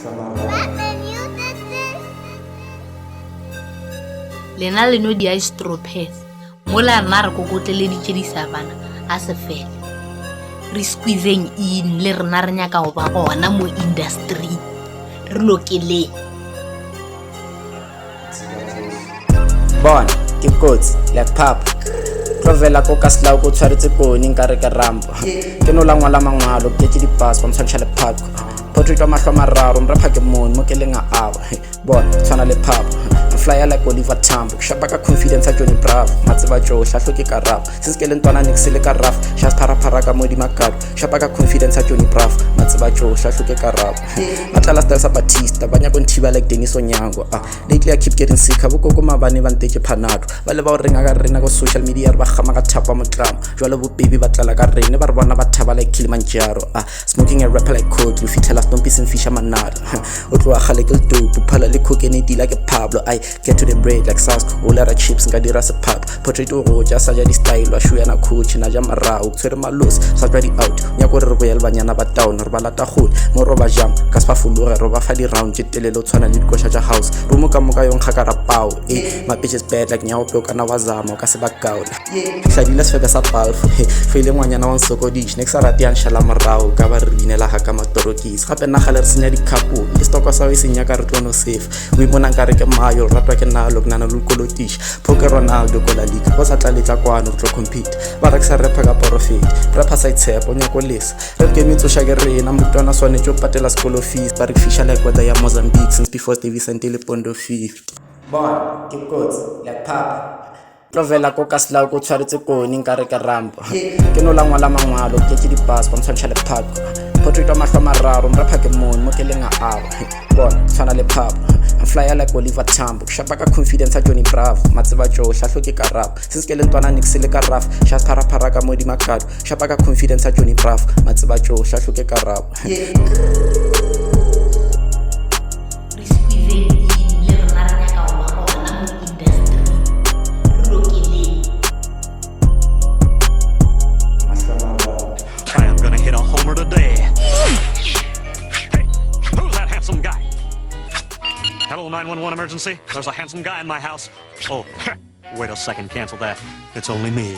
Batman, you did this? Lena le no dia strophes mola nna re kokotleleditše disavana a se fele re squeezeng in le rena re nyaka go ba gona mo industry re lokeleng bona ke kotsi like pap tlovela ko ka selao ko tshwaretse kone nka re ke rampa ke no la ngwala mangwalo ke ke dipasa ba mtshwantšha le phako portrait wa mahlo a mararo mre phake mone mo ke leng a aba bona tshwana le papa flyer like Oliver Tambo shapa ka confidence a Johnny Bravo matseba jo hlahlo ke ka rap since ke le ntwana nix le ka rap just para ka modi makado shapa ka confidence a Johnny Bravo matseba jo hlahlo ke ka rap atala style sa Batista banya go nthiba like Dennis Onyango lately I keep getting sick abo go mabane ba nteke phanado ba le ba o renga ka rena go social media re ba gama ka thapa motlamo jwale bo baby ba tlala ka rene ba re bona ba thaba like Kilimanjaro smoking a rapper like Code you fitela stompi sin fisha manado o tloa gale ke dope phala le cocaine like Pablo get to the bread like sauce o la ra chips nga dira se pap portrait o go ja sa ja di style wa shuya na coach na ja marao tsere malos sa jwa di out nya go re go yel banyana ba town re ba lata gole mo roba jam ka spa fuluga ro ba fa di round ke telelo tshwana le dikosha ja house rumo ka moka yong khakara pao my bitch is bad like nyawo pe kana wazama ka se ba gaula hladile se feka sa palfo feile ngwanyana wa nsokodish next rati ya nshala marao ka ba re binela ha ka matorokis gape nna gale re senya di couple le stoko sa we senya ka re tlono safe we mona ka re ke mayo ratwa ke nalo kunana lukolotish poke Ronaldo ko la liga go sa tla letla kwano tlo compete ba re sa repa ka profit repa sa itshepo nya ko lesa re ke mitso sha ke rena mutwana swane tjo patela school fees ba re fisha like weather ya Mozambique since before Stevie Santile Pondo 50 bon ke kotsi like papa tlovela ko ka selao ko tshwaretse kone nka re ke rampa ke no la ngwala mangwalo ke ke dipasa ba mtshwantšha le phako portrait wa mahlo a mararo mre phake mone mo ke leng a aba bona tshwana le papa flyer like Oliver Tambo shapa ka confidence a Johnny Bravo matseba jo hlahlo ke ka rap since ke le ntwana nix le ka rap just para ka modi makado shapa ka confidence a Johnny Bravo matseba jo hlahlo ke ka rap Hello, 911 emergency. There's a handsome guy in my house. Oh, wait a second, cancel that. It's only me.